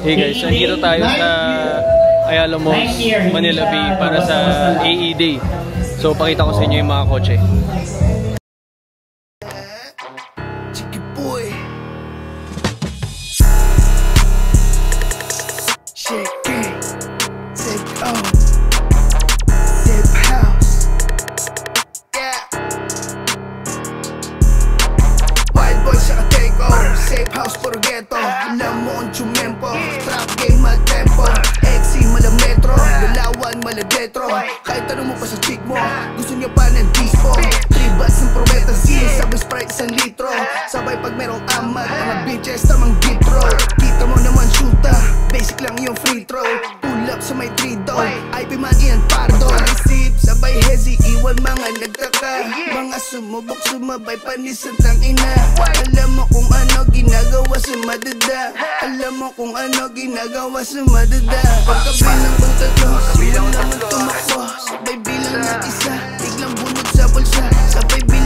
Hey guys, nandito tayo sa Ayala Malls, Manila Bay para sa AE Day. So pakita ko sa inyo yung mga kotse. Safe house puro ghetto, alam mo ang tsumempo. Trap game mal-tempo, exi mala-metro, dalawan mala-detro. Kahit tanong mo pa sa chick mo, gusto niya pa ng dispo. 3 bats ng prometasin, sabay Sprite 1 litro. Sabay pag merong amat, mga bitches tamang gitro. Kita mo naman shoota, basic lang yung free throw. Pull up sa may 3 daw, IP man iyan pardo. Receive, sabay hezi, iwan mga nagtaka. Mga sumubok, sumabay panisan tang ina. Alam mo kung ano ginagawa sa madada. Alam mo kung ano ginagawa sa madada. Pagkabilang kong tatlo, siya naman tumakbo. Sabay bilang ng isa, biglang bunod sa bulsa. Sabay bilang